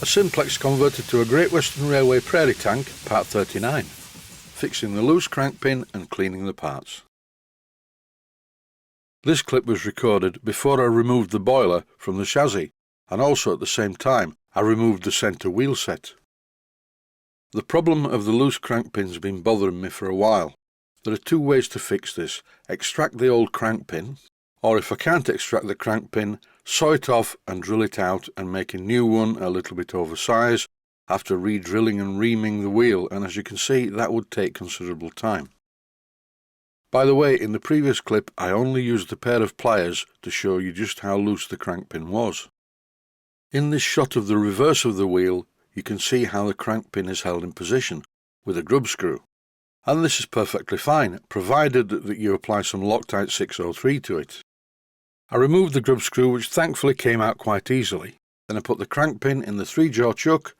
A Simplex converted to a Great Western Railway Prairie Tank, part 39. Fixing the loose crank pin and cleaning the parts. This clip was recorded before I removed the boiler from the chassis, and also at the same time I removed the centre wheel set. The problem of the loose crank pins has been bothering me for a while. There are two ways to fix this: extract the old crank pin, or if I can't extract the crank pin, saw it off and drill it out and make a new one a little bit oversized after re-drilling and reaming the wheel, and as you can see that would take considerable time. By the way, in the previous clip I only used a pair of pliers to show you just how loose the crank pin was. In this shot of the reverse of the wheel you can see how the crank pin is held in position with a grub screw, and this is perfectly fine provided that you apply some Loctite 603 to it. I removed the grub screw, which thankfully came out quite easily. Then I put the crank pin in the 3-jaw chuck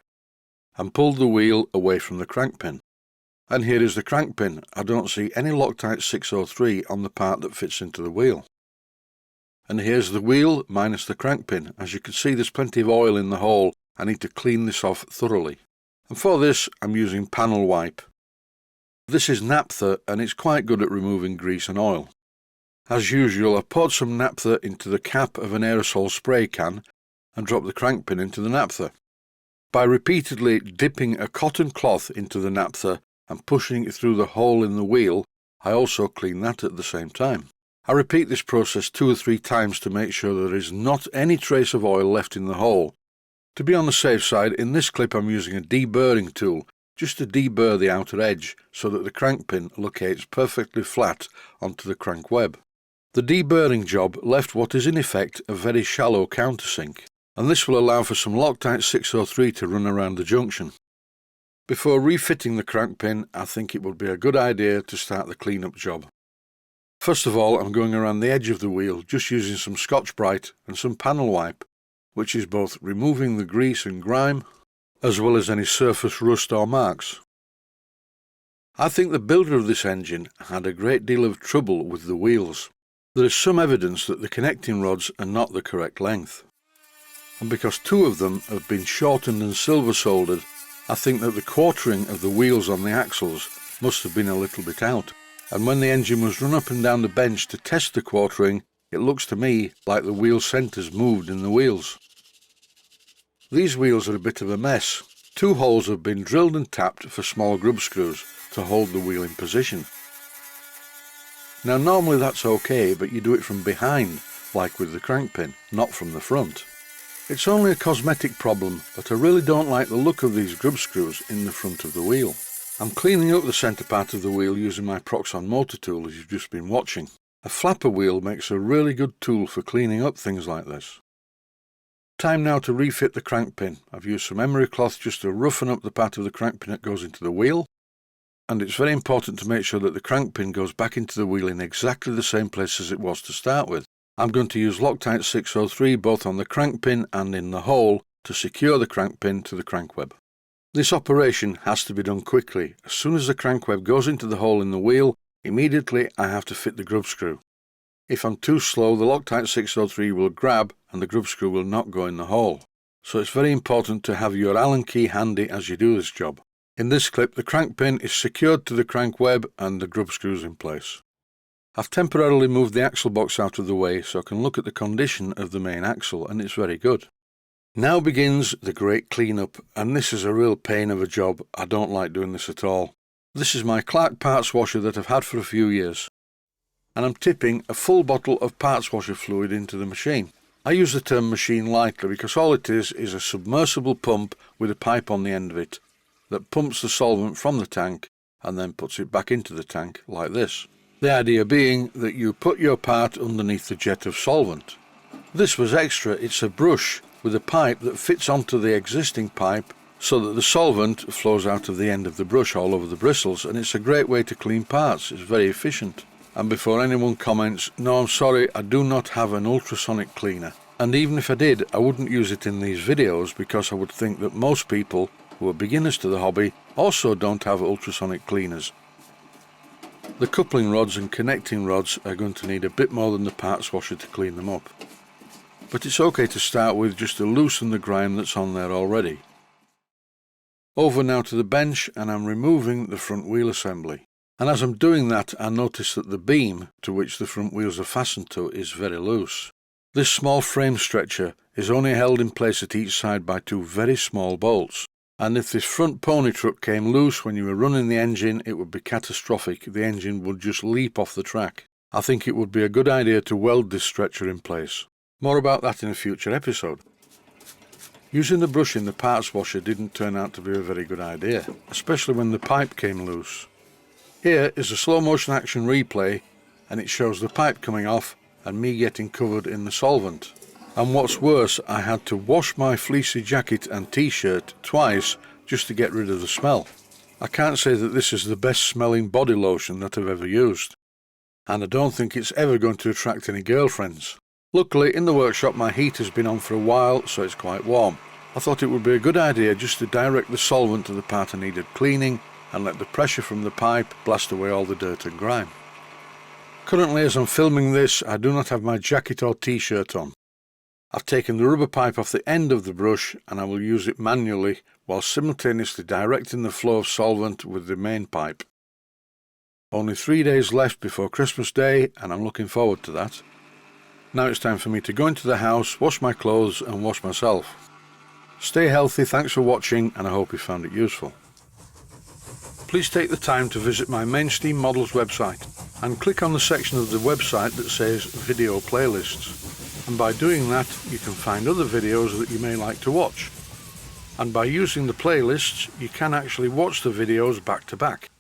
and pulled the wheel away from the crank pin. And here is the crank pin. I don't see any Loctite 603 on the part that fits into the wheel. And here's the wheel minus the crank pin. As you can see, there's plenty of oil in the hole. I need to clean this off thoroughly. And for this I'm using panel wipe. This is naphtha and it's quite good at removing grease and oil. As usual, I poured some naphtha into the cap of an aerosol spray can and dropped the crank pin into the naphtha. By repeatedly dipping a cotton cloth into the naphtha and pushing it through the hole in the wheel, I also clean that at the same time. I repeat this process 2 or 3 times to make sure there is not any trace of oil left in the hole. To be on the safe side, in this clip I'm using a deburring tool, just to deburr the outer edge so that the crank pin locates perfectly flat onto the crank web. The deburring job left what is in effect a very shallow countersink, and this will allow for some Loctite 603 to run around the junction. Before refitting the crank pin, I think it would be a good idea to start the cleanup job. First of all, I'm going around the edge of the wheel just using some Scotch-Brite and some panel wipe, which is both removing the grease and grime as well as any surface rust or marks. I think the builder of this engine had a great deal of trouble with the wheels. There is some evidence that the connecting rods are not the correct length, and because 2 of them have been shortened and silver soldered, I think that the quartering of the wheels on the axles must have been a little bit out, and when the engine was run up and down the bench to test the quartering, it looks to me like the wheel centres moved in the wheels. These wheels are a bit of a mess. 2 holes have been drilled and tapped for small grub screws to hold the wheel in position. Now normally that's okay, but you do it from behind, like with the crank pin, not from the front. It's only a cosmetic problem, but I really don't like the look of these grub screws in the front of the wheel. I'm cleaning up the centre part of the wheel using my Proxxon motor tool, as you've just been watching. A flapper wheel makes a really good tool for cleaning up things like this. Time now to refit the crank pin. I've used some emery cloth just to roughen up the part of the crank pin that goes into the wheel. And it's very important to make sure that the crank pin goes back into the wheel in exactly the same place as it was to start with. I'm going to use Loctite 603 both on the crank pin and in the hole to secure the crank pin to the crank web. This operation has to be done quickly. As soon as the crank web goes into the hole in the wheel, immediately I have to fit the grub screw. If I'm too slow, the Loctite 603 will grab and the grub screw will not go in the hole. So it's very important to have your Allen key handy as you do this job. In this clip, the crank pin is secured to the crank web and the grub screws in place. I've temporarily moved the axle box out of the way so I can look at the condition of the main axle, and it's very good. Now begins the great cleanup, and this is a real pain of a job. I don't like doing this at all. This is my Clarke Parts Washer that I've had for a few years, and I'm tipping a full bottle of parts washer fluid into the machine. I use the term machine lightly because all it is a submersible pump with a pipe on the end of it that pumps the solvent from the tank and then puts it back into the tank like this. The idea being that you put your part underneath the jet of solvent. This was extra. It's a brush with a pipe that fits onto the existing pipe so that the solvent flows out of the end of the brush all over the bristles, and it's a great way to clean parts. It's very efficient. And before anyone comments, no, I'm sorry, I do not have an ultrasonic cleaner. And even if I did, I wouldn't use it in these videos because I would think that most people who are beginners to the hobby also don't have ultrasonic cleaners. The coupling rods and connecting rods are going to need a bit more than the parts washer to clean them up. But it's okay to start with just to loosen the grime that's on there already. Over now to the bench, and I'm removing the front wheel assembly. And as I'm doing that, I notice that the beam to which the front wheels are fastened to is very loose. This small frame stretcher is only held in place at each side by two very small bolts, and if this front pony truck came loose when you were running the engine, it would be catastrophic. The engine would just leap off the track. I think it would be a good idea to weld this stretcher in place. More about that in a future episode. Using the brush in the parts washer didn't turn out to be a very good idea, especially when the pipe came loose. Here is a slow motion action replay, and it shows the pipe coming off and me getting covered in the solvent. And what's worse, I had to wash my fleecy jacket and t-shirt twice just to get rid of the smell. I can't say that this is the best smelling body lotion that I've ever used, and I don't think it's ever going to attract any girlfriends. Luckily, in the workshop my heat has been on for a while, so it's quite warm. I thought it would be a good idea just to direct the solvent to the part I needed cleaning and let the pressure from the pipe blast away all the dirt and grime. Currently, as I'm filming this, I do not have my jacket or t-shirt on. I've taken the rubber pipe off the end of the brush, and I will use it manually while simultaneously directing the flow of solvent with the main pipe. Only 3 days left before Christmas Day, and I'm looking forward to that. Now it's time for me to go into the house, wash my clothes and wash myself. Stay healthy, thanks for watching, and I hope you found it useful. Please take the time to visit my Mainsteam Models website and click on the section of the website that says Video Playlists. And by doing that, you can find other videos that you may like to watch. And by using the playlists, you can actually watch the videos back to back.